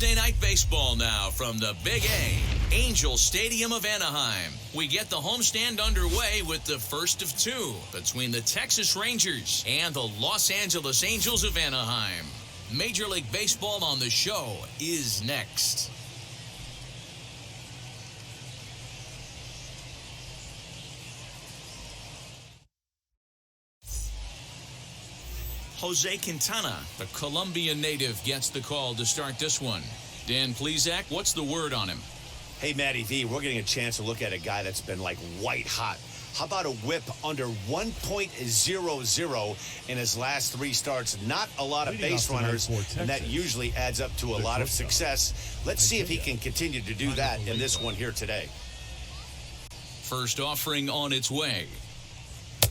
Thursday night baseball now from the Big A, Angel Stadium of Anaheim. We get the homestand underway with the first of two between the Texas Rangers and the Los Angeles Angels of Anaheim. Major League Baseball on the show is next. Jose Quintana, the Colombian native, gets the call to start this one. Dan Plesac, what's the word on him? Hey, Matty V, we're getting a chance to look at a guy that's been like white hot. How about a whip under 1.00 in his last three starts? Not a lot of base runners, and that usually adds up to a lot of success. Let's see if he can continue to do that in this one here today. First offering on its way.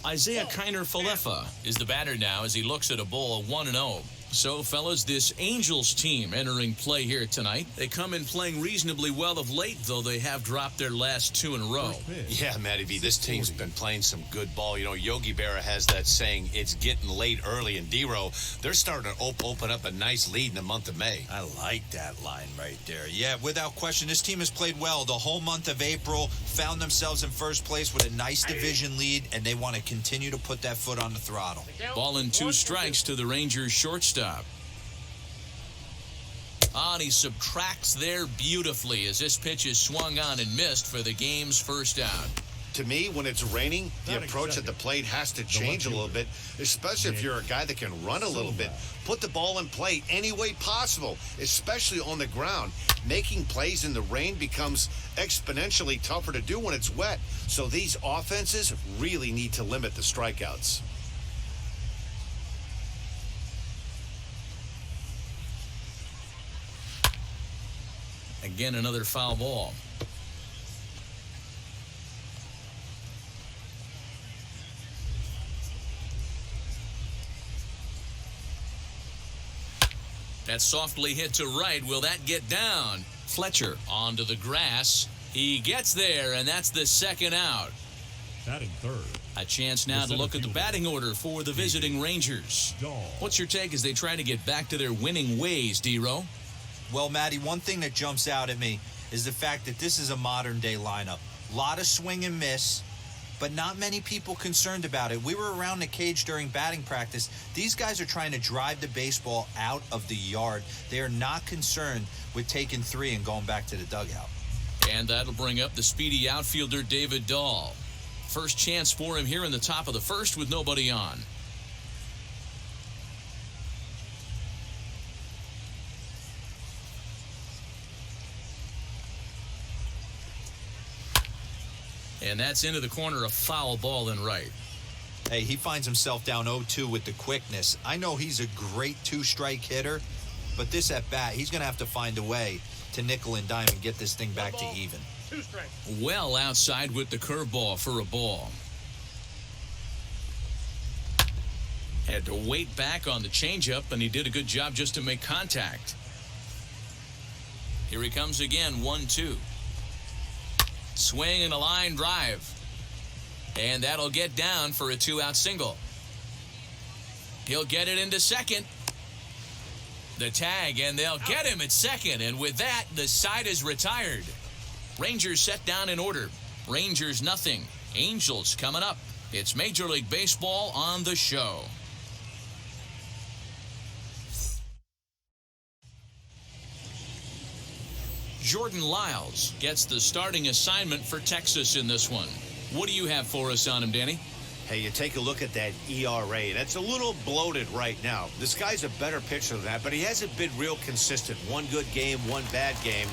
Isaiah Kiner-Falefa is the batter now as he looks at a bowl of 1-0. So, fellas, this Angels team entering play here tonight. They come in playing reasonably well of late, though they have dropped their last two in a row. Yeah, Matty V, this team's been playing some good ball. You know, Yogi Berra has that saying, it's getting late early, and D-Row, they're starting to open up a nice lead in the month of May. I like that line right there. Yeah, without question, this team has played well the whole month of April, found themselves in first place with a nice division lead, and they want to continue to put that foot on the throttle. Ball and 2 strikes to the Rangers shortstop. And he subtracts there beautifully as this pitch is swung on and missed for the game's first out. To me, when it's raining, the approach at the plate has to change a little bit, especially if you're a guy that can run a little bit. Put the ball in play any way possible, especially on the ground. Making plays in the rain becomes exponentially tougher to do when it's wet. So these offenses really need to limit the strikeouts. Again, another foul ball. That's softly hit to right. Will that get down? Fletcher onto the grass. He gets there, and that's the second out. Batting third. A chance now to look at the batting order for the visiting Rangers. What's your take as they try to get back to their winning ways, D-Row? Well, Matty, one thing that jumps out at me is the fact that this is a modern-day lineup. A lot of swing and miss, but not many people concerned about it. We were around the cage during batting practice. These guys are trying to drive the baseball out of the yard. They are not concerned with taking 3 and going back to the dugout. And that'll bring up the speedy outfielder David Dahl. First chance for him here in the top of the first with nobody on. And that's into the corner, a foul ball in right. Hey, he finds himself down 0-2 with the quickness. I know he's a great 2-strike hitter, but this at bat, he's going to have to find a way to nickel and dime and get this thing back to even. 2 strikes. Well outside with the curveball for a ball. Had to wait back on the changeup, and he did a good job just to make contact. Here he comes again, 1-2. Swing and a line drive. And that'll get down for a 2-out single. He'll get it into second. The tag, and they'll get him at second. And with that, the side is retired. Rangers set down in order. Rangers nothing. Angels coming up. It's Major League Baseball on the show. Jordan Lyles gets the starting assignment for Texas in this one. What do you have for us on him, Danny? Hey, you take a look at that ERA. That's a little bloated right now. This guy's a better pitcher than that, but he hasn't been real consistent. One good game, one bad game.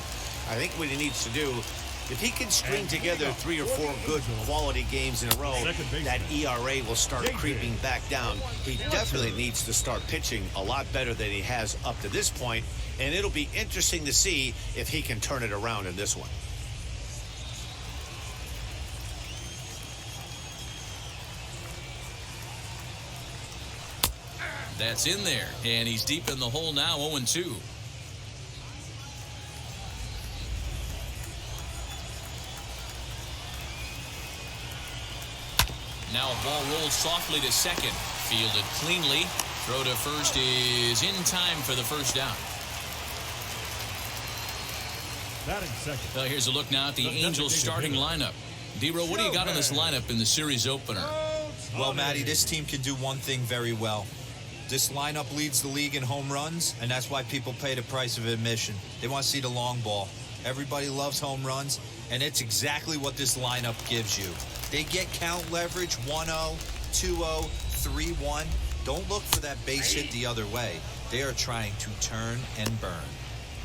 I think what he needs to do, if he can string together 3 or 4 good quality games in a row, that ERA will start creeping back down. He definitely needs to start pitching a lot better than he has up to this point, and it'll be interesting to see if he can turn it around in this one. That's in there, and he's deep in the hole now, 0-2. Now a ball rolls softly to second. Fielded cleanly. Throw to first is in time for the first down. Batting second. Well, here's a look now at the Angels starting lineup. D-Ro, what do you got on this lineup in the series opener? Well, Matty, this team can do one thing very well. This lineup leads the league in home runs, and that's why people pay the price of admission. They want to see the long ball. Everybody loves home runs, and it's exactly what this lineup gives you. They get count leverage 1-0, 2-0, 3-1. Don't look for that base hit the other way. They are trying to turn and burn.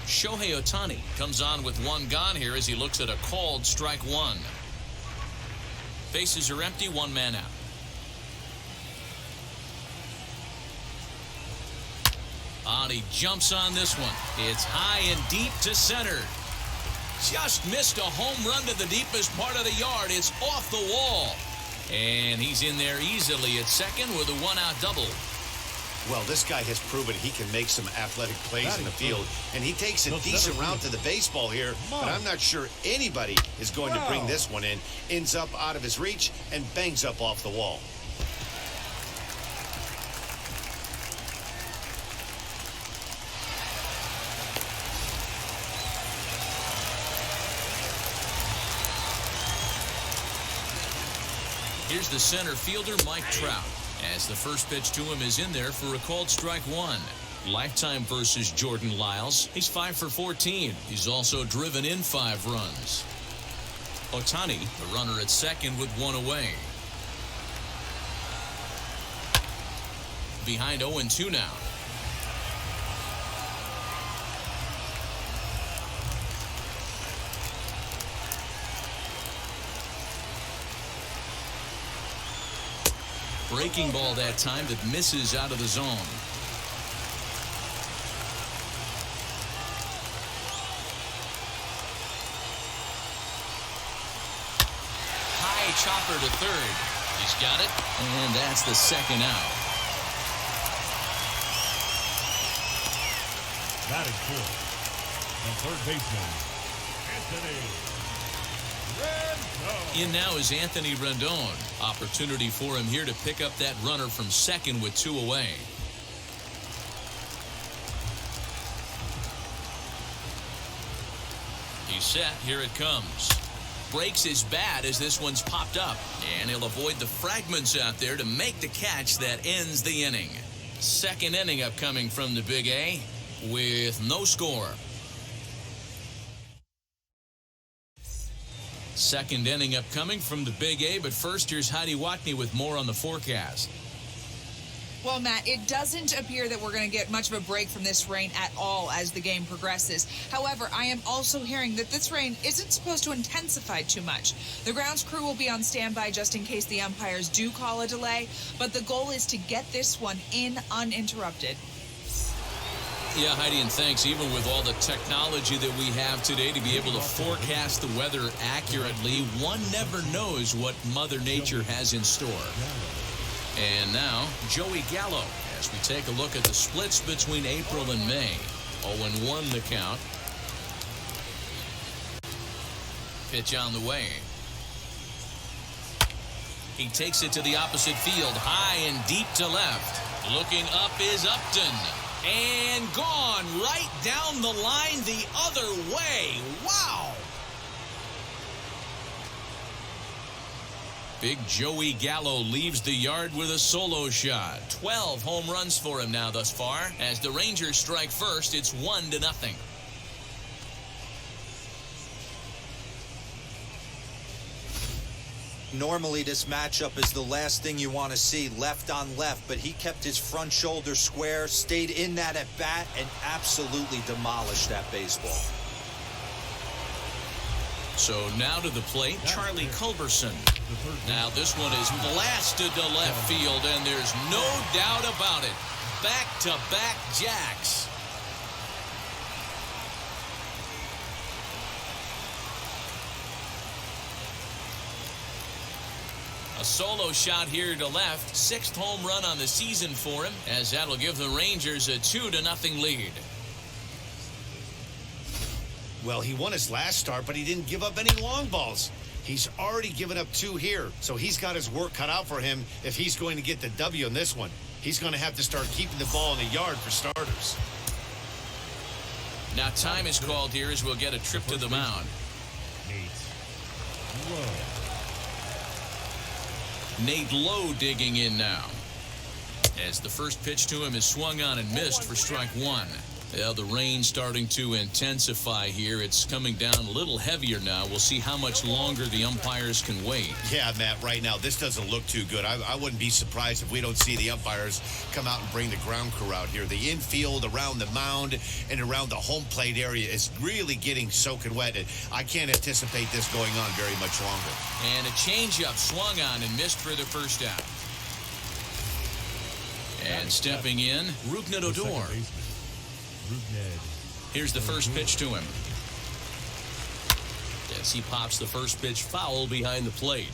Shohei Ohtani comes on with one gone here as he looks at a called strike one. Bases are empty, one man out. He jumps on this one. It's high and deep to center. Just missed a home run to the deepest part of the yard. It's off the wall. And he's in there easily at second with a one-out double. Well, this guy has proven he can make some athletic plays in the field, and he takes a decent route to the baseball here, but I'm not sure anybody is going to bring this one in. Ends up out of his reach and bangs up off the wall. Here's the center fielder, Mike Trout, as the first pitch to him is in there for a called strike one. Lifetime versus Jordan Lyles. He's 5 for 14. He's also driven in 5 runs. Ohtani, the runner at second with one away. Behind 0-2 now. Breaking ball that time that misses out of the zone. High chopper to third. He's got it, and that's the second out. Batting fourth. The third baseman, Anthony Rendon. In now is Anthony Rendon. Opportunity for him here to pick up that runner from second with 2 away. He's set. Here it comes. Breaks his bat as this one's popped up. And he'll avoid the fragments out there to make the catch that ends the inning. Second inning upcoming from the Big A with no score. Second inning upcoming from the Big A, but first here's Heidi Watney with more on the forecast. Well, Matt, it doesn't appear that we're going to get much of a break from this rain at all as the game progresses. However, I am also hearing that this rain isn't supposed to intensify too much. The grounds crew will be on standby just in case the umpires do call a delay, but the goal is to get this one in uninterrupted. Yeah, Heidi, and thanks. Even with all the technology that we have today to be able to forecast the weather accurately, one never knows what Mother Nature has in store. And now, Joey Gallo, as we take a look at the splits between April and May. 0-1 the count. Pitch on the way. He takes it to the opposite field, high and deep to left. Looking up is Upton. And gone right down the line the other way. Wow! Big Joey Gallo leaves the yard with a solo shot. 12 home runs for him now thus far. As the Rangers strike first, it's 1-0. Normally, this matchup is the last thing you want to see, left on left, but he kept his front shoulder square, stayed in that at bat, and absolutely demolished that baseball. So now to the plate, Charlie Culverson. Now this one is blasted to left field, and there's no doubt about it. Back-to-back jacks. A solo shot here to left. 6th home run on the season for him, as that'll give the Rangers a 2-0 lead. Well, he won his last start, but he didn't give up any long balls. He's already given up 2 here, so he's got his work cut out for him if he's going to get the W in this one. He's going to have to start keeping the ball in the yard for starters. Now time is called here as we'll get a trip to the mound. Nate Lowe digging in now, as the first pitch to him is swung on and missed for strike one. Well, the rain starting to intensify here. It's coming down a little heavier now. We'll see how much longer the umpires can wait. Yeah, Matt, right now, this doesn't look too good. I wouldn't be surprised if we don't see the umpires come out and bring the ground crew out here. The infield around the mound and around the home plate area is really getting soaking wet. And I can't anticipate this going on very much longer. And a changeup swung on and missed for the first out. And stepping in, Rougned Odor. Here's the first pitch to him. As he pops the first pitch foul behind the plate.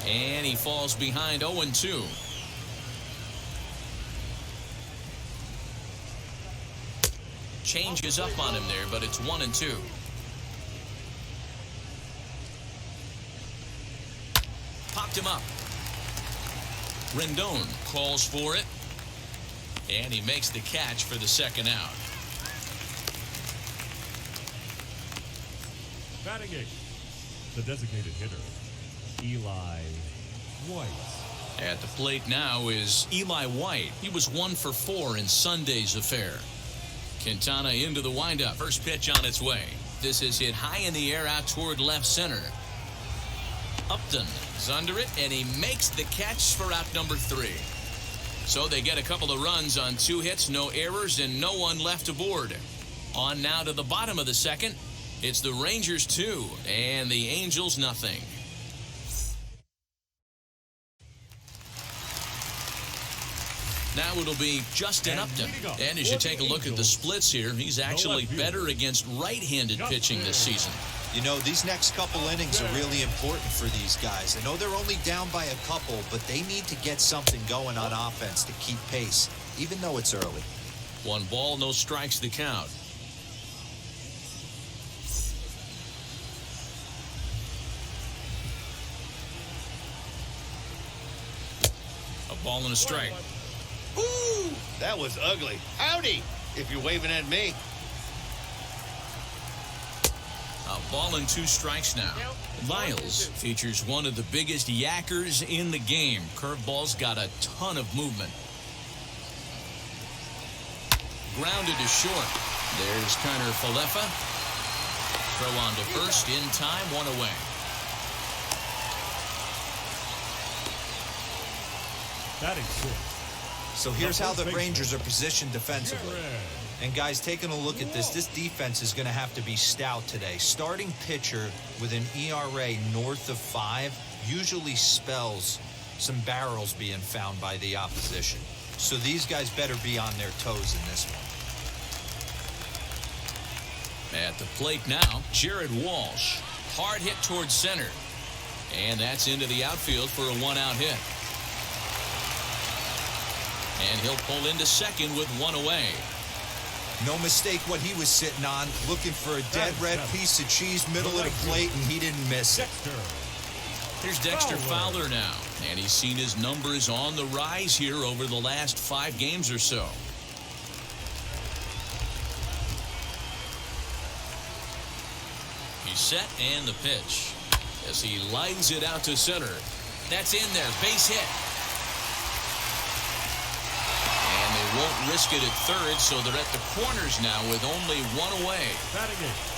And he falls behind 0-2. Changes up on him there, but it's 1-2. Popped him up. Rendon calls for it. And he makes the catch for the second out. Batting eighth, the designated hitter, Eli White. At the plate now is Eli White. He was 1 for 4 in Sunday's affair. Quintana into the windup. First pitch on its way. This is hit high in the air out toward left center. Upton is under it, and he makes the catch for out number 3. So they get a couple of runs on 2 hits, no errors, and no one left aboard. On now to the bottom of the second. It's the Rangers 2 and the Angels nothing. Now it'll be Justin Upton. And as you take a look at the splits here, he's actually better against right-handed pitching this season. You know, these next couple innings are really important for these guys. I know they're only down by a couple, but they need to get something going on offense to keep pace, even though it's early. 1 ball, no strikes the count. A ball and a strike. Ooh, that was ugly. Howdy, if you're waving at me. A ball and 2 strikes now. Lyles features one of the biggest yackers in the game. Curveball's got a ton of movement. Grounded to short. There's Connor Falefa. Throw on to first in time, 1 away. Batting sixth. So here's how the Rangers are positioned defensively. And guys, taking a look at this defense is going to have to be stout today. Starting pitcher with an ERA north of 5 usually spells some barrels being found by the opposition. So these guys better be on their toes in this one. At the plate now, Jared Walsh. Hard hit towards center. And that's into the outfield for a 1-out hit. And he'll pull into second with 1 away. No mistake what he was sitting on, looking for a dead red piece of cheese middle of the plate, and he didn't miss it. Here's Dexter Fowler now, and he's seen his numbers on the rise here over the last 5 games or so. He's set, and the pitch as he lines it out to center. That's in there, base hit. Won't risk it at third, so they're at the corners now with only 1 away.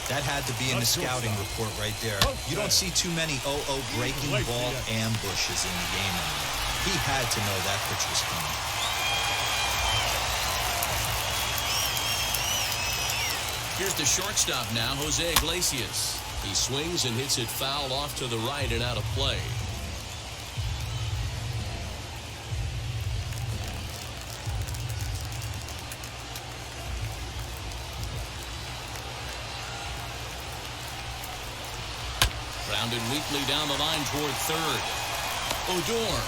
That had to be in the scouting report right there. You don't see too many 0-0 breaking ball ambushes in the game anymore. He had to know that pitch was coming. Here's the shortstop now, Jose Iglesias. He swings and hits it foul off to the right and out of play. Grounded weakly down the line toward third. Odor,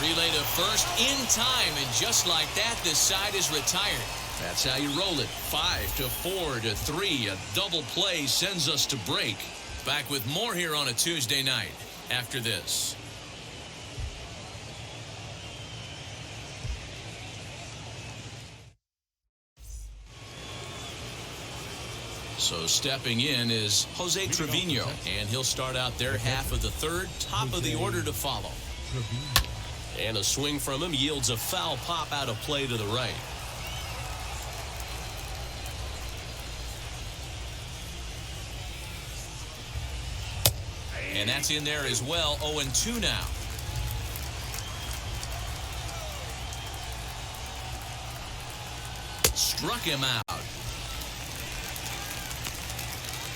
relay to first in time, and just like that, this side is retired. That's how you roll it. 5-4-3. A double play sends us to break. Back with more here on a Tuesday night after this. So stepping in is Jose Trevino, and he'll start out their half of the third, top of the order to follow. And a swing from him yields a foul pop out of play to the right. And that's in there as well. 0-2 now. Struck him out.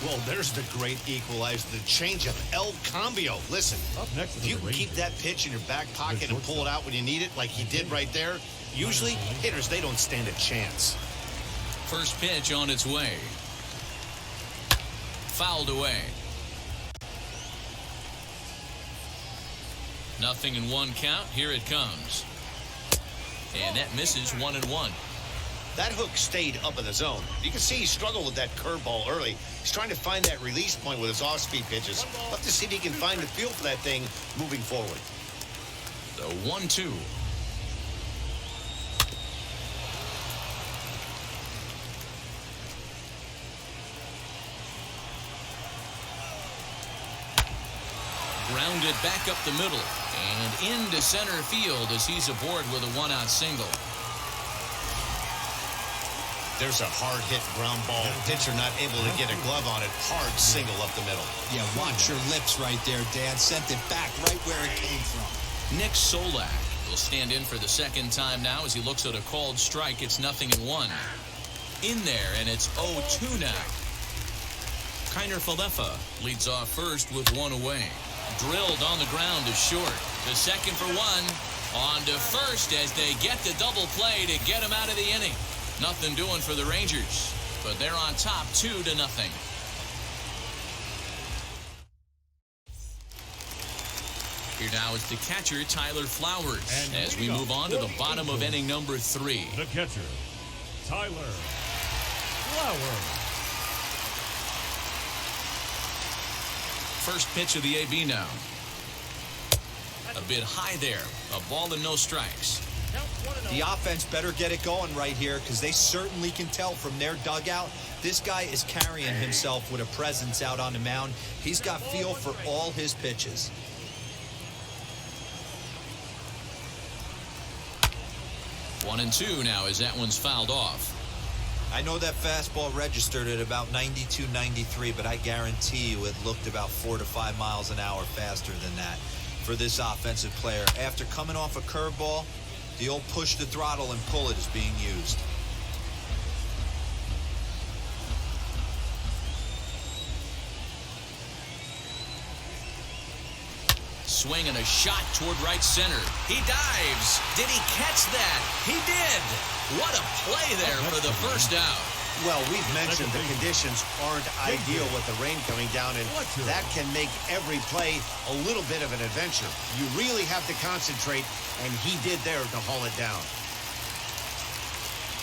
Well, there's the great equalizer, the changeup, El Cambio. Listen, if you can keep that pitch in your back pocket and pull it out when you need it, like he did right there, usually hitters, they don't stand a chance. First pitch on its way. Fouled away. 0-1 count. Here it comes. And that misses 1-1. That hook stayed up in the zone. You can see he struggled with that curveball early. He's trying to find that release point with his off-speed pitches. Love to see if he can find the feel for that thing moving forward. The 1-2. Grounded back up the middle and into center field as he's aboard with a one-out single. There's a hard-hit ground ball. Pitcher not able to get a glove on it. Hard single up the middle. Yeah, watch your lips right there, Dan. Sent it back right where it came from. Nick Solak will stand in for the second time now as he looks at a called strike. It's 0-1. In there, and it's 0-2 now. Kiner Falefa leads off first with one away. Drilled on the ground to short. To second for one. On to first as they get the double play to get him out of the inning. Nothing doing for the Rangers, but they're on top 2-0. Here now is the catcher, Tyler Flowers, And as we move on to the bottom of inning number 3. The catcher, Tyler Flowers. First pitch of the AB now. A bit high there. A ball and no strikes. The offense better get it going right here because they certainly can tell from their dugout this guy is carrying himself with a presence out on the mound. He's got feel for all his pitches. 1-2 now as that one's fouled off. I know that fastball registered at about 92, 93, but I guarantee you it looked about 4 to 5 miles an hour faster than that for this offensive player. After coming off a curveball, the old push the throttle and pull it is being used. Swing and a shot toward right center. He dives. Did he catch that? He did. What a play there for the first out. Well, we've mentioned the conditions aren't ideal with the rain coming down, and that can make every play a little bit of an adventure. You really have to concentrate, and he did there to haul it down.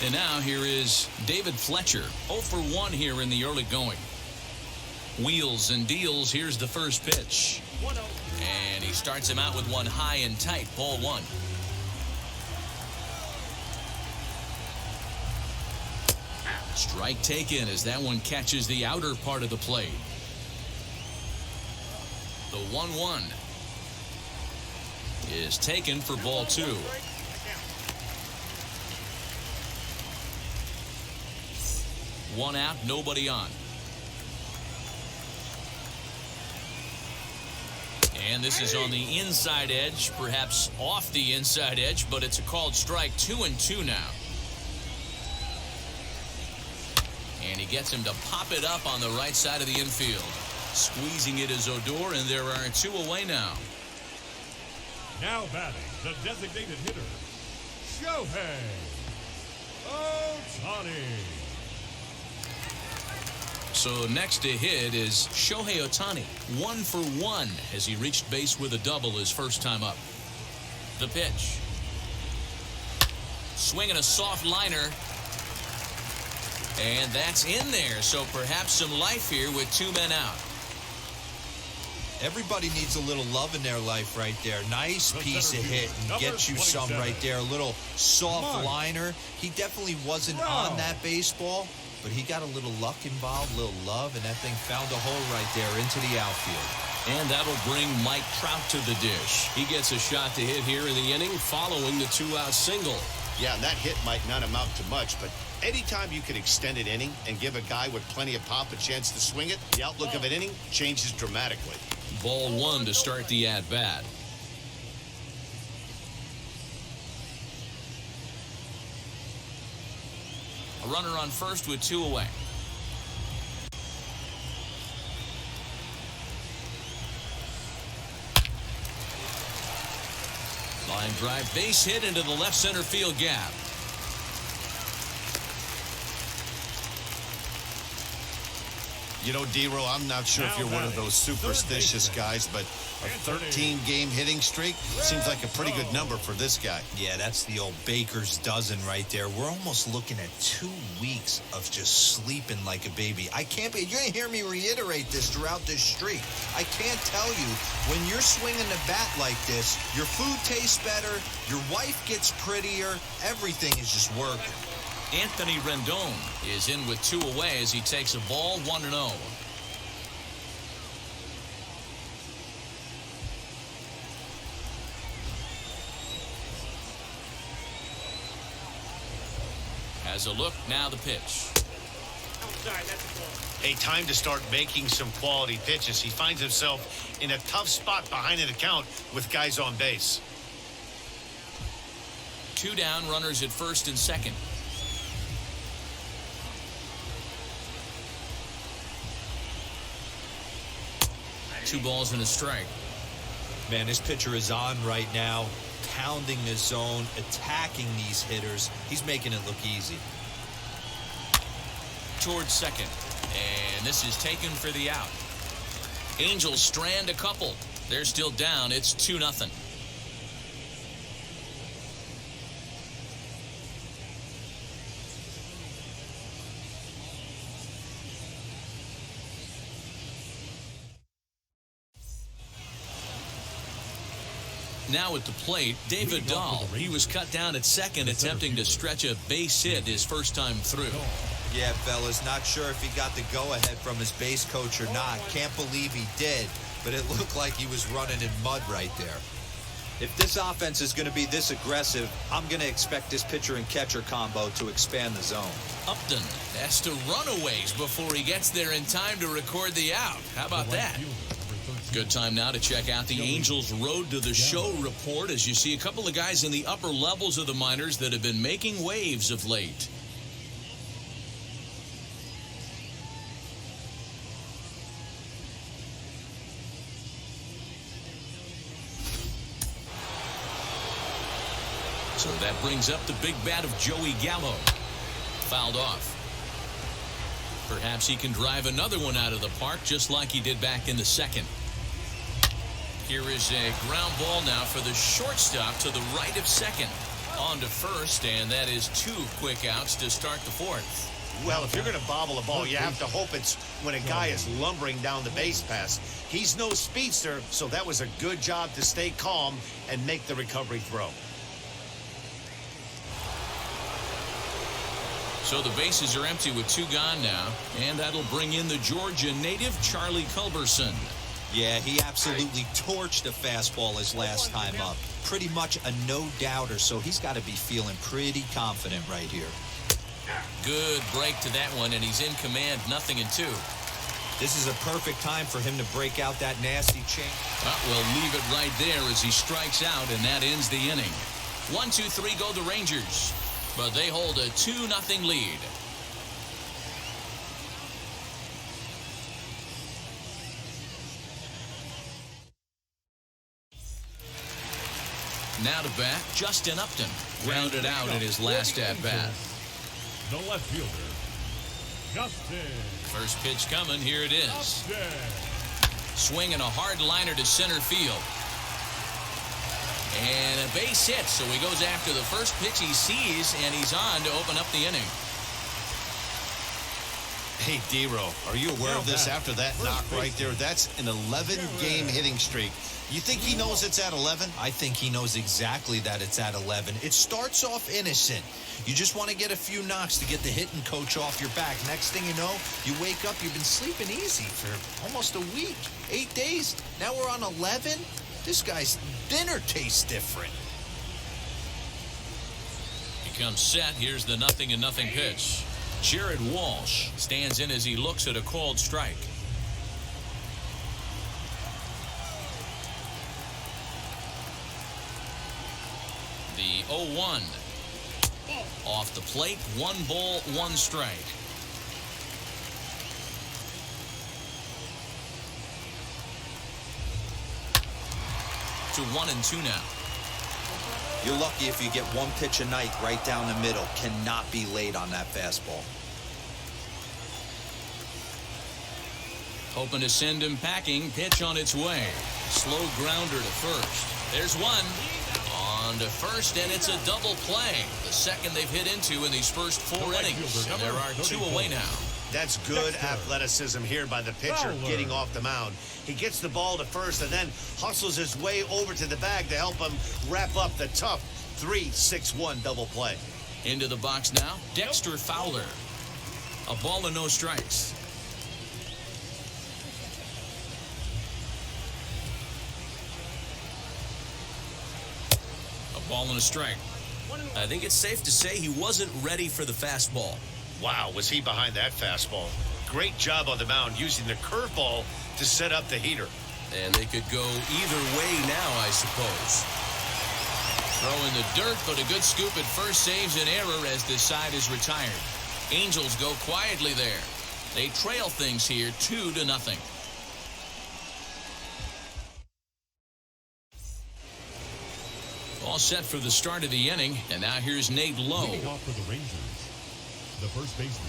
And now here is David Fletcher. 0 for 1 here in the early going. Wheels and deals. Here's the first pitch. And he starts him out with one high and tight. Ball 1. Strike taken as that one catches the outer part of the plate. The 1-1 is taken for ball 2. One out, nobody on. And this is on the inside edge, perhaps off the inside edge, but it's a called strike. 2-2 now. And he gets him to pop it up on the right side of the infield. Squeezing it is Odor, and there are 2 away now. Now batting, the designated hitter, Shohei Ohtani. So next to hit is Shohei Ohtani. 1 for 1 as he reached base with a double his first time up. The pitch. Swinging a soft liner. And that's in there, so perhaps some life here with 2 men out. Everybody needs a little love in their life right there. Nice piece of hit and get you some right there. A little soft liner. He definitely wasn't on that baseball, but he got a little luck involved, a little love, and that thing found a hole right there into the outfield. And that'll bring Mike Trout to the dish. He gets a shot to hit here in the inning following the two-out single. Yeah, and that hit might not amount to much, but anytime you can extend an inning and give a guy with plenty of pop a chance to swing it, the outlook of an inning changes dramatically. Ball one to start the at-bat. A runner on first with two away. Line drive, base hit into the left center field gap. You know, D-Roll, I'm not sure if you're one of those superstitious guys, but a 13-game hitting streak seems like a pretty good number for this guy. Yeah, that's the old baker's dozen right there. We're almost looking at 2 weeks of just sleeping like a baby. You're going to hear me reiterate this throughout this streak. I can't tell you, when you're swinging the bat like this, your food tastes better, your wife gets prettier, everything is just working. Anthony Rendon is in with two away as he takes a ball 1-0. Has a look, now the pitch. A time to start making some quality pitches. He finds himself in a tough spot behind an account with guys on base. 2 down, runners at first and second. Two balls and a strike. Man, this pitcher is on right now, pounding the zone, attacking these hitters. He's making it look easy. Towards second. And this is taken for the out. Angels strand a couple. They're still down. It's 2-0. Now at the plate, David Dahl. He was cut down at second, attempting to stretch a base hit his first time through. Yeah, fellas, not sure if he got the go-ahead from his base coach or not. Can't believe he did, but it looked like he was running in mud right there. If this offense is going to be this aggressive, I'm going to expect this pitcher and catcher combo to expand the zone. Upton has to run a ways before he gets there in time to record the out. How about that? Good time now to check out the Angels' Road to the Show report as you see a couple of guys in the upper levels of the minors that have been making waves of late. So that brings up the big bat of Joey Gallo. Fouled off. Perhaps he can drive another one out of the park just like he did back in the second. Here is a ground ball now for the shortstop to the right of second. On to first, and that is 2 quick outs to start the fourth. Well, if you're going to bobble a ball, you have to hope it's when a guy is lumbering down the base pass. He's no speedster, so that was a good job to stay calm and make the recovery throw. So the bases are empty with 2 gone now, and that'll bring in the Georgia native, Charlie Culverson. Yeah, he absolutely torched a fastball his last time up. Pretty much a no-doubter, so he's got to be feeling pretty confident right here. Good break to that one, and he's in command, 0-2. This is a perfect time for him to break out that nasty change. We'll leave it right there as he strikes out, and that ends the inning. 1-2-3 go the Rangers, but they hold a 2-0 lead. Now to bat, Justin Upton, grounded out in his last at-bat. The left fielder, Justin. First pitch coming, here it is. Upton. Swinging a hard liner to center field. And a base hit, so he goes after the first pitch he sees, and he's on to open up the inning. Hey, D-Row, are you aware of this after that knock right there? That's an 11-game hitting streak. You think he knows it's at 11? I think he knows exactly that it's at 11. It starts off innocent. You just want to get a few knocks to get the hitting coach off your back. Next thing you know, you wake up, you've been sleeping easy for almost a week, 8 days. Now we're on 11. This guy's dinner tastes different. He comes set. Here's the 0-0 pitch. Jared Walsh stands in as he looks at a called strike. The 0-1. Off the plate, 1 ball, 1 strike. To 1-2 now. You're lucky if you get one pitch a night right down the middle. Cannot be late on that fastball. Hoping to send him packing. Pitch on its way. Slow grounder to first. There's one. On to first, and it's a double play. The second they've hit into in these first 4 innings. And there are 2 away now. That's good athleticism here by the pitcher getting off the mound. He gets the ball to first and then hustles his way over to the bag to help him wrap up the tough 3-6-1 double play. Into the box now, Dexter Fowler. A ball and no strikes. A ball and a strike. I think it's safe to say he wasn't ready for the fastball. Wow, was he behind that fastball. Great job on the mound using the curveball to set up the heater. And they could go either way now, I suppose. Throw in the dirt, but a good scoop at first saves an error as this side is retired. Angels go quietly there. They trail things here 2-0. All set for the start of the inning, and now here's Nate Lowe. Leading off for the Rangers, the first baseman,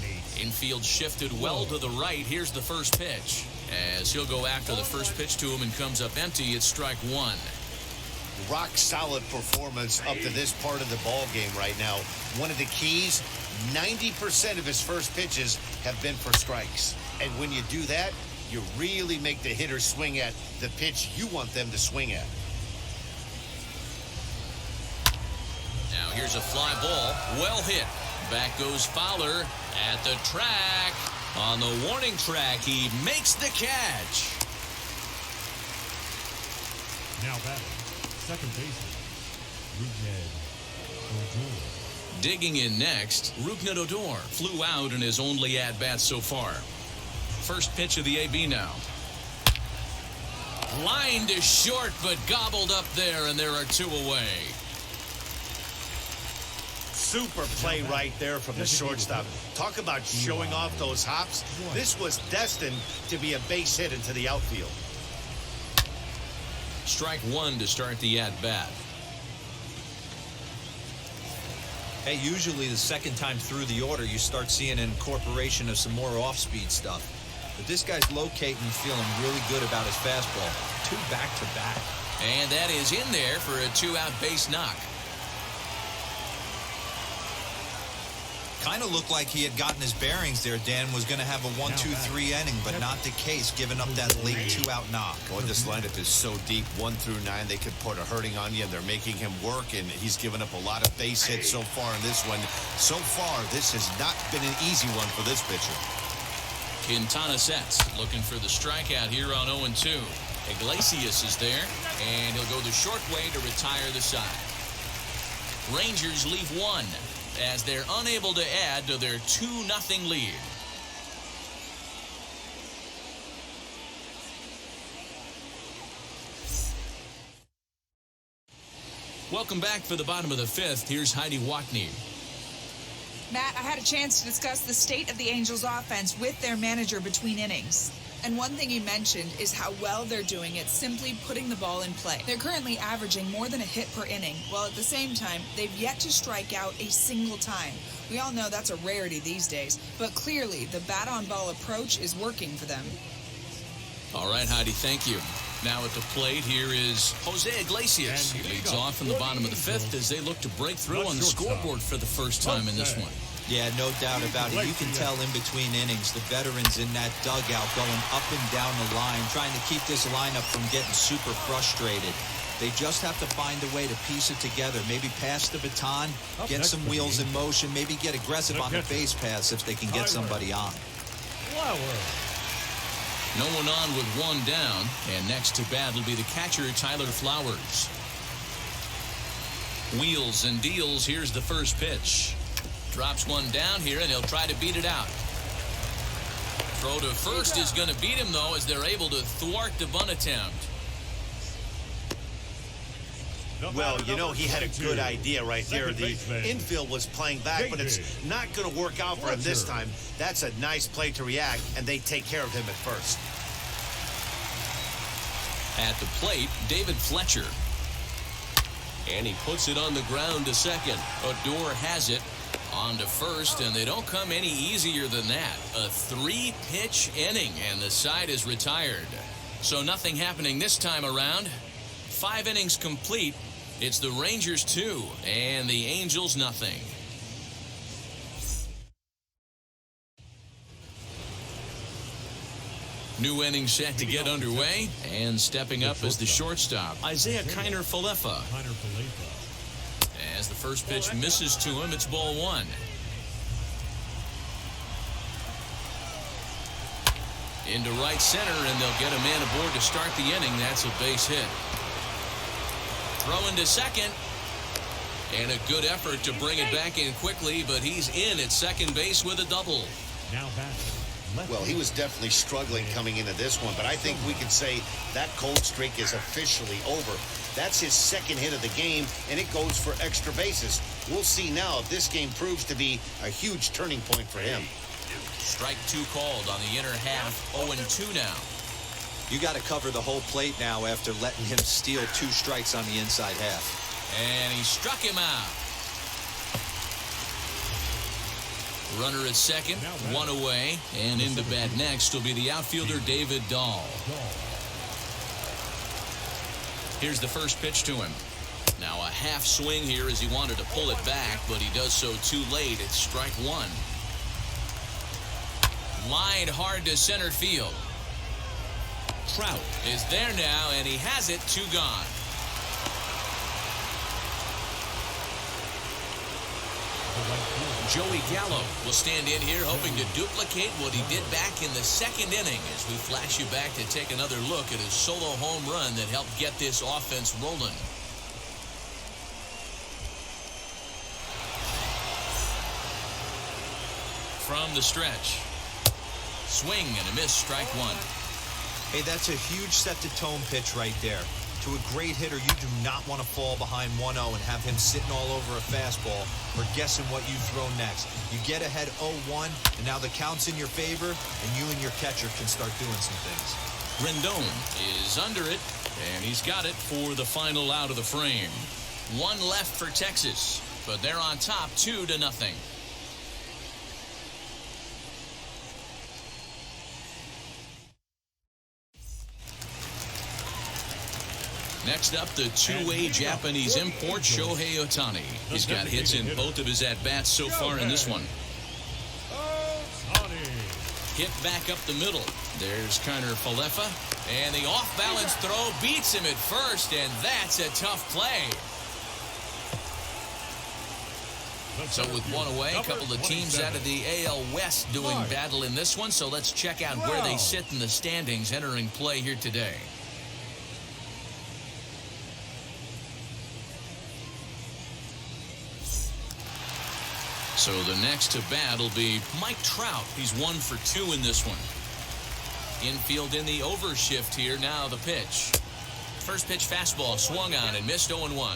Nate. Infield shifted well to the right. Here's the first pitch. As he'll go after the first pitch to him and comes up empty, it's strike 1. Rock solid performance up to this part of the ball game right now. One of the keys, 90% of his first pitches have been for strikes. And when you do that, you really make the hitter swing at the pitch you want them to swing at. Now here's a fly ball, well hit. Back goes Fowler at the track. On the warning track, he makes the catch. Now batting, second baseman, Odor. Digging in next, Odor flew out in his only at-bat so far. First pitch of the AB now. Line to short, but gobbled up there, and there are 2 away. Super play right there from the shortstop. Talk about showing off those hops. This was destined to be a base hit into the outfield. Strike 1 to start the at-bat. Hey, usually the second time through the order, you start seeing an incorporation of some more off-speed stuff. But this guy's locating and feeling really good about his fastball. 2 back-to-back. And that is in there for a 2-out base knock. Kind of looked like he had gotten his bearings there. Dan was going to have a 1-2-3 inning, but not the case, giving up that late 2-out knock. Boy, this lineup is so deep, 1 through 9. They could put a hurting on you, and they're making him work, and he's given up a lot of base hits so far in this one. So far, this has not been an easy one for this pitcher. Quintana sets, looking for the strikeout here on 0-2. Iglesias is there, and he'll go the short way to retire the side. Rangers leave 1. As they're unable to add to their 2-0 lead. Welcome back for the bottom of the 5th. Here's Heidi Watney. Matt, I had a chance to discuss the state of the Angels offense with their manager between innings. And one thing he mentioned is how well they're doing at simply putting the ball in play. They're currently averaging more than a hit per inning, while at the same time, they've yet to strike out a single time. We all know that's a rarity these days, but clearly the bat-on-ball approach is working for them. All right, Heidi, thank you. Now at the plate, here is Jose Iglesias. He leads off in the bottom of the 5th as they look to break through on the scoreboard for the first time in this one. Yeah, no doubt about it. You can tell in between innings, the veterans in that dugout going up and down the line, trying to keep this lineup from getting super frustrated. They just have to find a way to piece it together. Maybe pass the baton, get some wheels in motion, maybe get aggressive on the base paths if they can get somebody on. No one on with one down, and next to bat will be the catcher, Tyler Flowers. Wheels and deals. Here's the first pitch. Drops one down here, and he'll try to beat it out. Throw to first is going to beat him, though, as they're able to thwart the bunt attempt. Well, you know, he had a good idea right there. The infield was playing back, but it's not going to work out for him this time. That's a nice play to react, and they take care of him at first. At the plate, David Fletcher. And he puts it on the ground to second. Odor has it on to first, and they don't come any easier than that. A 3-pitch inning, and the side is retired. So nothing happening this time around. 5 innings complete. It's the Rangers 2 and the Angels nothing. New inning set to get underway, and stepping up as the shortstop, Isaiah Kiner-Falefa. As the first pitch misses to him, it's ball 1. Into right center, and they'll get a man aboard to start the inning. That's a base hit. Throw into second, and a good effort to bring it back in quickly, but he's in at second base with a double. Now back. Well, he was definitely struggling coming into this one, but I think we could say that cold streak is officially over. That's his second hit of the game, and it goes for extra bases. We'll see now if this game proves to be a huge turning point for him. Strike 2 called on the inner half, 0-2 now. You got to cover the whole plate now after letting him steal 2 strikes on the inside half. And he struck him out. Runner at second, 1 away, and into bat next will be the outfielder David Dahl. Here's the first pitch to him. Now a half swing here as he wanted to pull it back, but he does so too late. It's strike 1. Lined hard to center field. Trout is there now, and he has it. 2 gone. Joey Gallo will stand in here hoping to duplicate what he did back in the second inning as we flash you back to take another look at his solo home run that helped get this offense rolling. From the stretch. Swing and a miss, strike 1. Hey, that's a huge set-the-tone pitch right there. To a great hitter, you do not want to fall behind 1-0 and have him sitting all over a fastball or guessing what you throw next. You get ahead 0-1, and now the count's in your favor, and you and your catcher can start doing some things. Rendon is under it, and he's got it for the final out of the frame. 1 left for Texas, but they're on top 2-0. Next up, the two-way Japanese import, Shohei Ohtani. He's got hits in both of his at-bats so far in this one. Hit back up the middle. There's Kiner-Falefa. And the off-balance throw beats him at first, and that's a tough play. So with 1 away, a couple of teams out of the AL West doing battle in this one. So let's check out where they sit in the standings entering play here today. So the next to bat will be Mike Trout. He's 1 for 2 in this one. Infield in the overshift here. Now the pitch. First pitch fastball swung on and missed 0-1.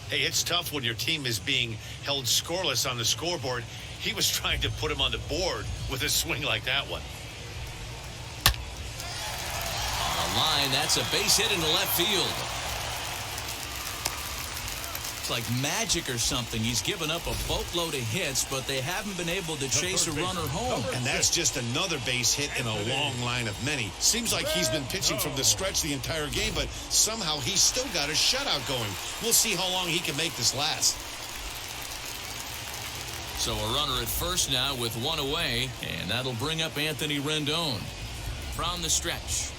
Hey, it's tough when your team is being held scoreless on the scoreboard. He was trying to put him on the board with a swing like that one. On the line, that's a base hit into left field. Like magic or something. He's given up a boatload of hits, but they haven't been able to chase a runner home. And that's just another base hit in a long line of many. Seems like he's been pitching from the stretch the entire game, but somehow he's still got a shutout going. We'll see how long he can make this last. So a runner at first now with one away, and that'll bring up Anthony Rendon. From the stretch.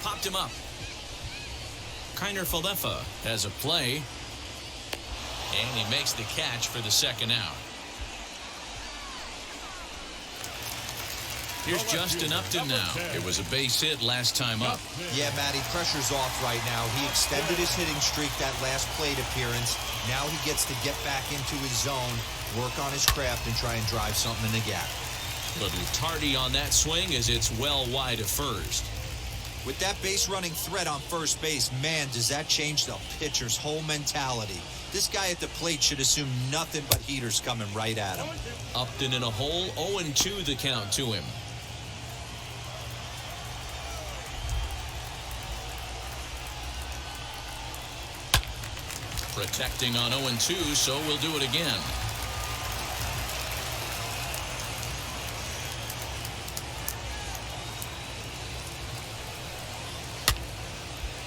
Popped him up. Kiner Falefa has a play. And he makes the catch for the second out. Here's Justin Upton now. It was a base hit last time up. Yeah, Matty, pressure's off right now. He extended his hitting streak that last plate appearance. Now he gets to get back into his zone, work on his craft, and try and drive something in the gap. Little tardy on that swing as it's well wide of first. With that base running threat on first base, man, does that change the pitcher's whole mentality. This guy at the plate should assume nothing but heaters coming right at him. Upton in a hole, 0-2 the count to him. Protecting on 0-2, so we'll do it again.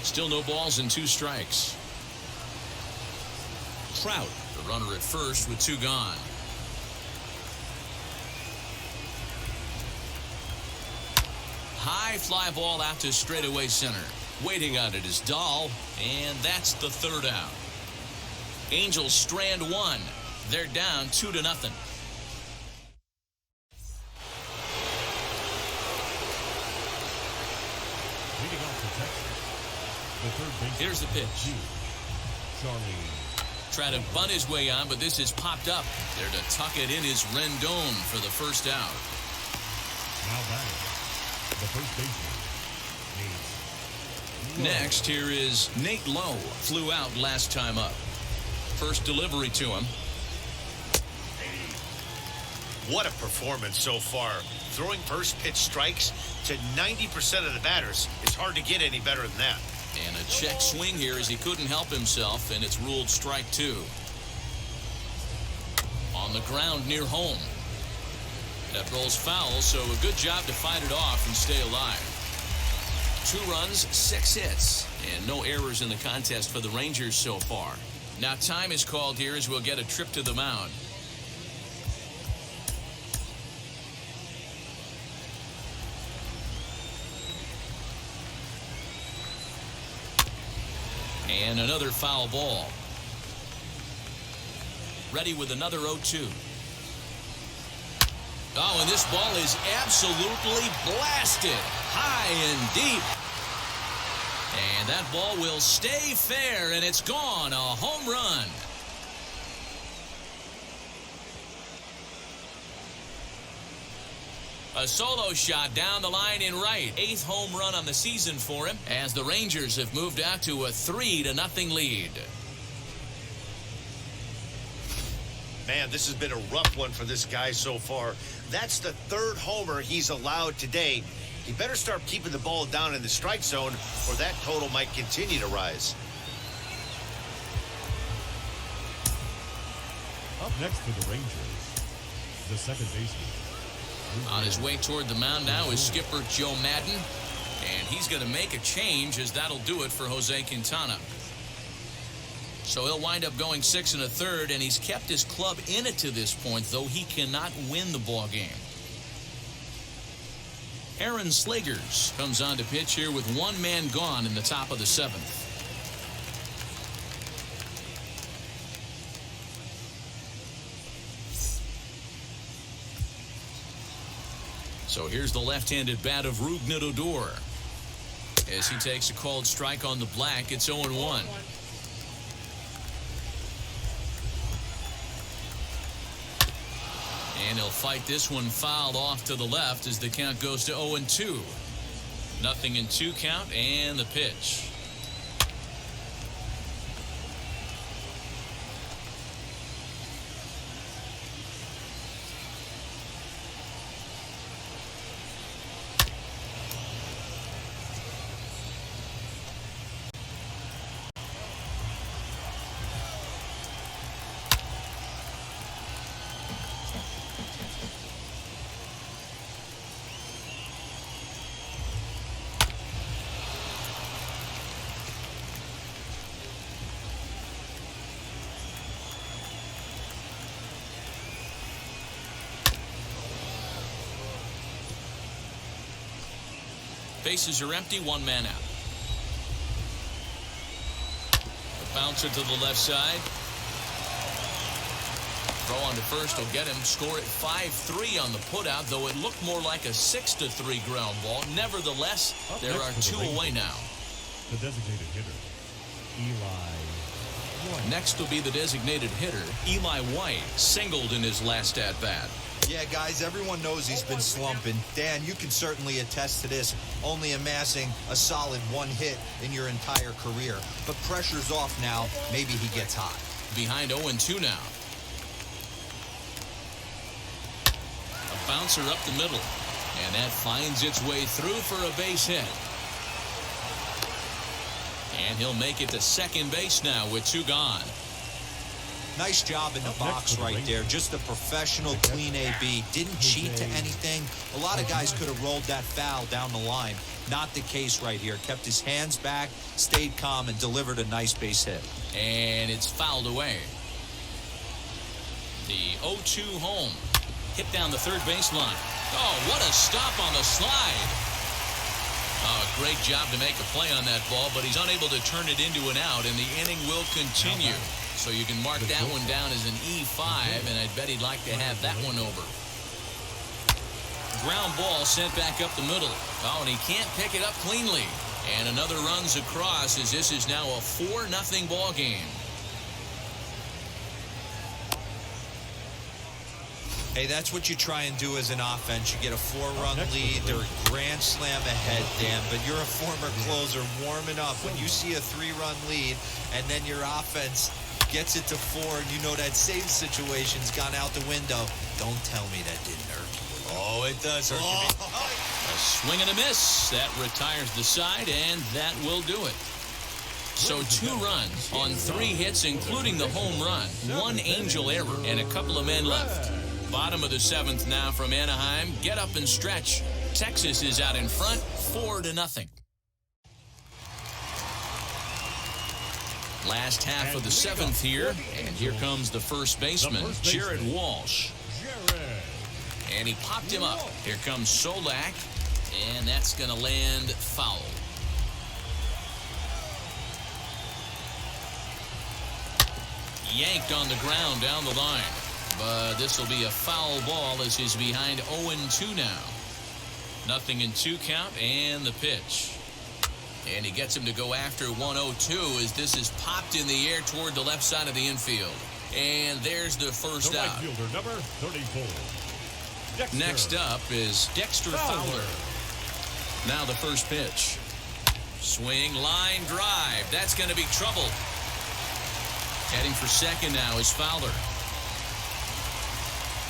Still no balls and 2 strikes. Trout, the runner at first with 2 gone. High fly ball out to straightaway center. Waiting on it is Dahl, and that's the third out. Angels strand 1. They're down 2-0. Leading off the Texas, the third baseman. Here's the pitch. Charlie. Trying to bunt his way on, but this is popped up. There to tuck it in is Rendon for the first out. Now batting, the first baseman. Next, here is Nate Lowe. Flew out last time up. First delivery to him. What a performance so far. Throwing first pitch strikes to 90% of the batters. It's hard to get any better than that. And a check swing here as he couldn't help himself, and it's ruled strike 2. On the ground near home. That rolls foul, so a good job to fight it off and stay alive. 2 runs, 6 hits, and no errors in the contest for the Rangers so far. Now time is called here as we'll get a trip to the mound. And another foul ball. Ready with another 0-2. Oh, and this ball is absolutely blasted. High and deep. And that ball will stay fair, and it's gone. A home run. A solo shot down the line in right. 8th home run on the season for him as the Rangers have moved out to a 3-0 lead. Man, this has been a rough one for this guy so far. That's the 3rd homer he's allowed today. He better start keeping the ball down in the strike zone, or that total might continue to rise. Up next for the Rangers, the second baseman. On his way toward the mound now is skipper Joe Madden, and he's going to make a change as that'll do it for Jose Quintana. So he'll wind up going 6 1/3, and he's kept his club in it to this point, though he cannot win the ball game. Aaron Slegers comes on to pitch here with 1 man gone in the top of the 7th. So here's the left-handed bat of Rougned Odor. As he takes a called strike on the black, it's 0-1. And he'll fight this one fouled off to the left as the count goes to 0-2. 0-2 count and the pitch. Bases are empty, one man out. The bouncer to the left side. Throw on to first will get him. Score at 5-3 on the putout, though it looked more like a 6-3 ground ball. Nevertheless, there are two away now. The designated hitter, Eli White. Next will be the designated hitter, Eli White, singled in his last at-bat. Yeah, guys, everyone knows he's been slumping. Dan, you can certainly attest to this, only amassing a solid one hit in your entire career. But pressure's off now. Maybe he gets hot. Behind 0-2 now. A bouncer up the middle, and that finds its way through for a base hit. And he'll make it to second base now with two gone. Nice job in the box right there. Just a professional, clean AB. Didn't cheat to anything. A lot of guys could have rolled that foul down the line. Not the case right here. Kept his hands back, stayed calm, and delivered a nice base hit. And it's fouled away. The 0-2 home. Hit down the third baseline. Oh, what a stop on the slide. Oh, great job to make a play on that ball, but he's unable to turn it into an out, and the inning will continue. So you can mark that one down as an E5, and I'd bet he'd like to have that one over. Ground ball sent back up the middle. Oh, and he can't pick it up cleanly. And another runs across as this is now a 4-0 ball game. Hey, that's what you try and do as an offense. You get a 4-run lead. They're a grand slam ahead, Dan, but you're a former closer warming up. When you see a 3-run lead and then your offense gets it to 4 and you know that save situation's gone out the window, don't tell me that didn't hurt. Oh, it does hurt. A swing and a miss. That retires the side, and that will do it. So 2 runs on 3 hits, including the home run. 1 Angel error, and a couple of men left. Bottom of the 7th now from Anaheim. Get up and stretch. Texas is out in front, 4-0. Last half of the 7th here, and here comes the first baseman, Jared Walsh. And he popped him up. Here comes Solak, and that's going to land foul. Yanked on the ground down the line. But this will be a foul ball as he's behind 0-2 now. 0-2 count and the pitch. And he gets him to go after 1-0-2 as this is popped in the air toward the left side of the infield. And there's the first The right out. fielder, number 34. Dexter Next up is Dexter Fowler. Now the first pitch. Swing, line, drive. That's going to be trouble. Heading for second now is Fowler.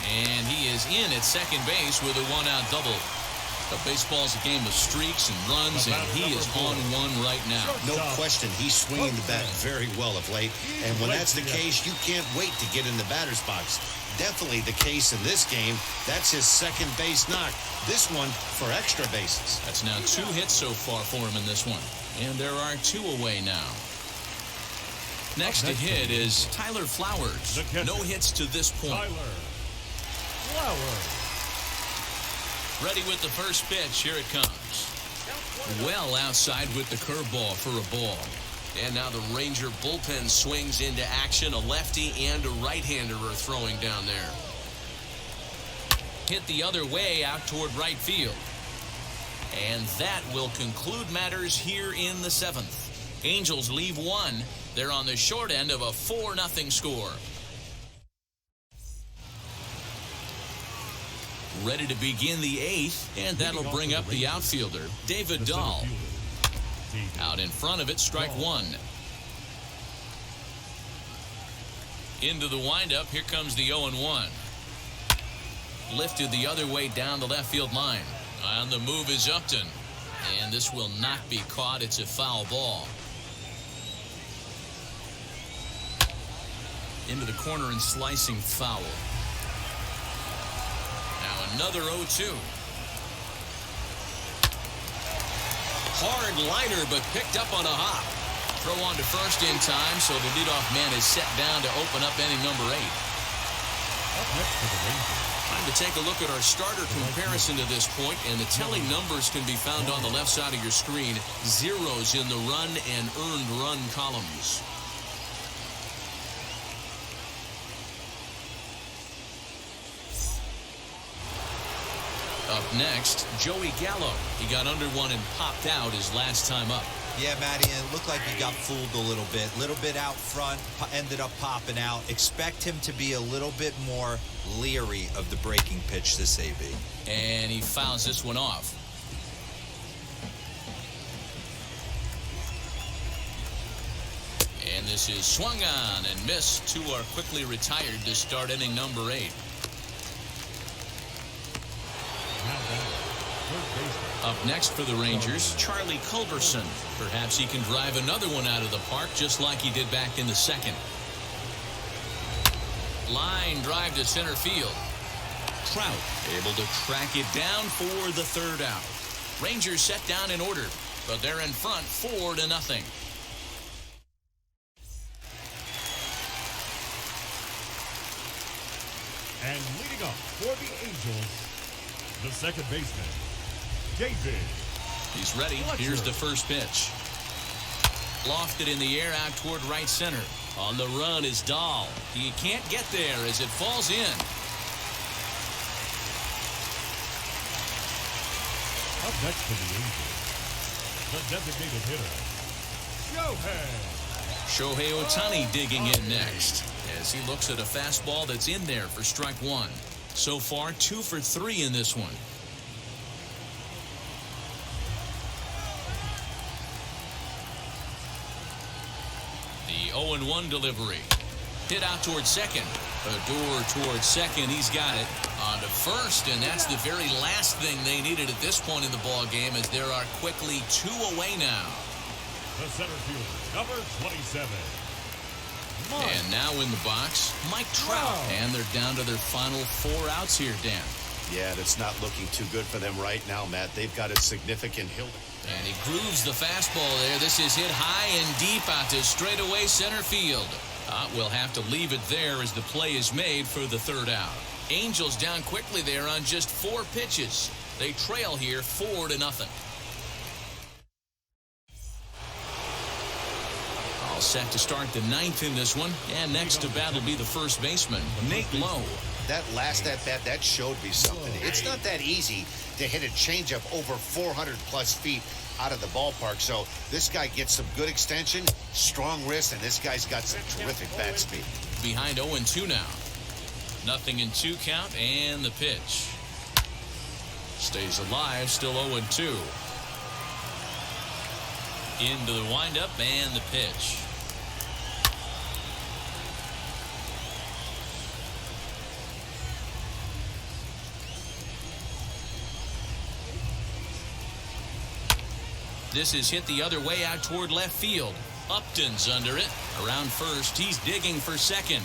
And he is in at second base with a 1-out double. But baseball's a game of streaks and runs, and he is on one right now. No question, he's swinging the bat very well of late. And when that's the case, you can't wait to get in the batter's box. Definitely the case in this game. That's his second base knock. This one for extra bases. That's now 2 hits so far for him in this one. And there are 2 away now. Next to hit is Tyler Flowers. No hits to this point. Tyler Flowers. Ready with the first pitch. Here it comes. Well outside with the curveball for a ball. And now the Ranger bullpen swings into action. A lefty and a right-hander are throwing down there. Hit the other way out toward right field. And that will conclude matters here in the 7th. Angels leave 1. They're on the short end of a 4-0 score. Ready to begin the 8th, and that'll bring up the outfielder, David Dahl. Out in front of it, strike 1. Into the windup, here comes the 0-1. Lifted the other way down the left field line. On the move is Upton, and this will not be caught. It's a foul ball. Into the corner and slicing foul. Another 0-2. Hard liner, but picked up on a hop. Throw on to first in time, so the leadoff man is set down to open up inning number 8. Up next for the Rangers, Time to take a look at our starter comparison to this point, and the telling numbers can be found on the left side of your screen. Zeros in the run and earned run columns. Up next, Joey Gallo. He got under one and popped out his last time up. Yeah, Matty, and it looked like he got fooled a little bit out front, ended up popping out. Expect him to be a little bit more leery of the breaking pitch this AB. And he fouls this one off. And this is swung on and missed. Two are quickly retired to start inning number 8. Up next for the Rangers, Charlie Culverson. Perhaps he can drive another one out of the park just like he did back in the second. Line drive to center field. Trout able to track it down for the third out. Rangers set down in order, but they're in front 4-0. And leading up for the Angels, the second baseman, David. He's ready. Here's the first pitch. Lofted in the air out toward right center. On the run is Dahl. He can't get there as it falls in. Up next for the Angels, the designated hitter, Shohei Ohtani digging in next as he looks at a fastball that's in there for strike one. So far, 2 for 3 in this one. The 0-1 delivery. Hit out towards second. Odor towards second. He's got it. On to first, and that's the very last thing they needed at this point in the ball game, as there are quickly 2 away now. The center fielder, number 27. And now in the box, Mike Trout. And they're down to their final 4 outs here, Dan. Yeah, that's not looking too good for them right now, Matt. They've got a significant hill. And he grooves the fastball there. This is hit high and deep out to straightaway center field. We'll have to leave it there as the play is made for the third out. Angels down quickly there on just 4 pitches. They trail here 4-0. All set to start the 9th in this one. And next to bat will be the first baseman, Nate Lowe. That last at-bat, that showed me something. It's not that easy to hit a changeup over 400-plus feet out of the ballpark. So this guy gets some good extension, strong wrist, and this guy's got some terrific bat speed. Behind 0-2 now. Nothing in 2 count, and the pitch. Stays alive, still 0-2. Into the windup and the pitch. This is hit the other way out toward left field. Upton's under it. Around first, he's digging for second.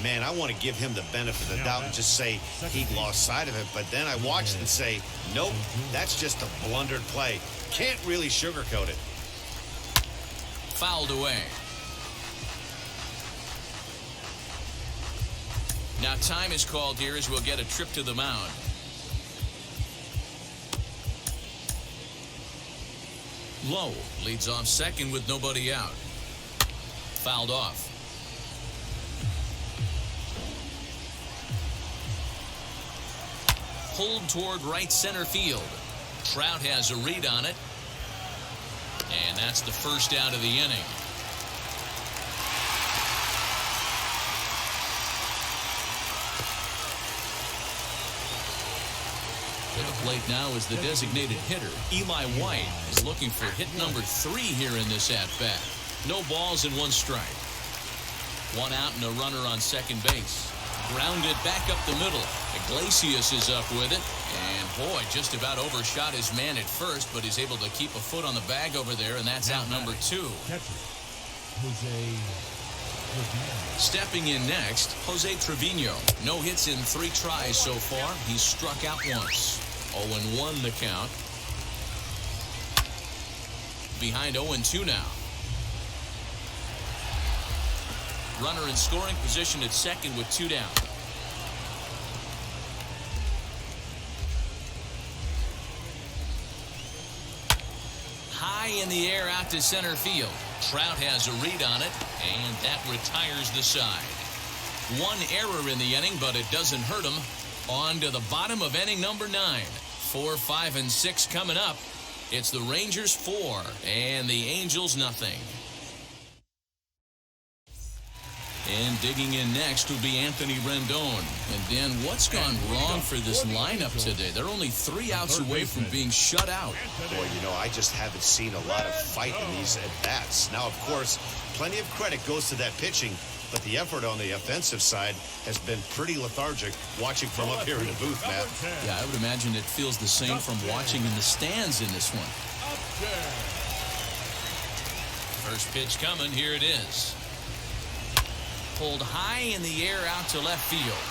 Man, I want to give him the benefit of the doubt and just say he lost sight of it. But then I watched it and say, nope, that's just a blundered play. Can't really sugarcoat it. Fouled away. Now time is called here as we'll get a trip to the mound. Lowe leads off second with nobody out. Fouled off. Pulled toward right center field. Trout has a read on it. And that's the first out of the inning. To the plate now is the designated hitter. Eli White is looking for hit number 3 here in this at-bat. No balls and 1 strike. 1 out and a runner on second base. Grounded back up the middle. Iglesias is up with it. And boy, just about overshot his man at first, but he's able to keep a foot on the bag over there, and that's out number 2. Stepping in next, Jose Trevino. No hits in 3 tries so far. He's struck out once. 0-1 the count. Behind 0-2 now. Runner in scoring position at second with 2 down. High in the air out to center field. Trout has a read on it, and that retires the side. 1 error in the inning, but it doesn't hurt him. On to the bottom of inning number 9. 4, 5, and 6 coming up. It's the Rangers 4 and the Angels nothing. And digging in next will be Anthony Rendon. And Dan, what's gone wrong for this lineup today? They're only 3 outs away from being shut out. Boy, I just haven't seen a lot of fight in these at-bats. Now, of course, plenty of credit goes to that pitching, but the effort on the offensive side has been pretty lethargic watching from up here in the booth, Matt. Yeah, I would imagine it feels the same from watching in the stands in this one. First pitch coming. Here it is. Pulled high in the air out to left field.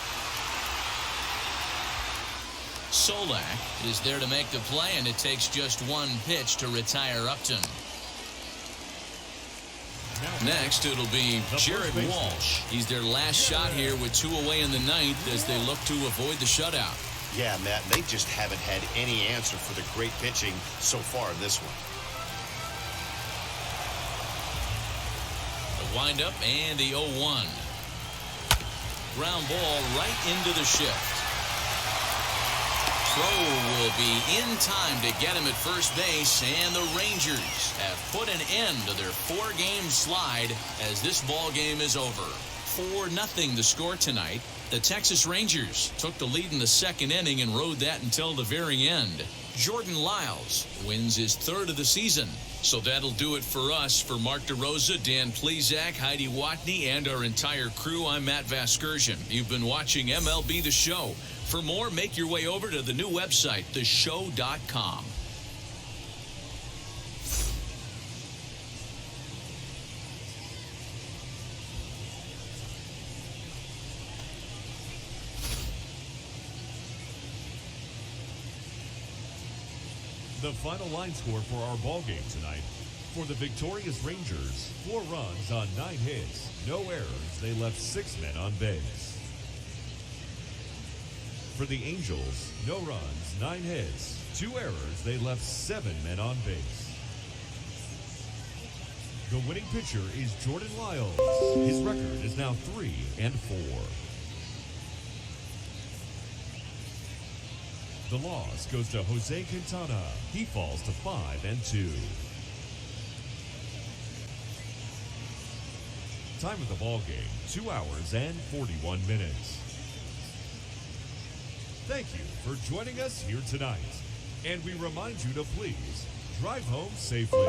Solak is there to make the play, and it takes just 1 pitch to retire Upton. Next, it'll be Jared Walsh. He's their last shot here with 2 away in the 9th as they look to avoid the shutout. Yeah, Matt, they just haven't had any answer for the great pitching so far in this one. The windup and the 0-1. Ground ball right into the shift. Throw will be in time to get him at first base, and the Rangers have put an end to their 4-game slide as this ball game is over. 4-0 the score tonight. The Texas Rangers took the lead in the 2nd inning and rode that until the very end. Jordan Lyles wins his 3rd of the season. So that'll do it for us. For Mark DeRosa, Dan Plezak, Heidi Watney, and our entire crew, I'm Matt Vasgersian. You've been watching MLB The Show. For more, make your way over to the new website, theshow.com. The final line score for our ball game tonight. For the victorious Rangers, 4 runs on 9 hits, no errors. They left 6 men on base. For the Angels, no runs, 9 hits, 2 errors. They left 7 men on base. The winning pitcher is Jordan Lyles. His record is now 3-4. The loss goes to Jose Quintana. He falls to 5-2. Time of the ball game, 2 hours and 41 minutes. Thank you for joining us here tonight. And we remind you to please drive home safely.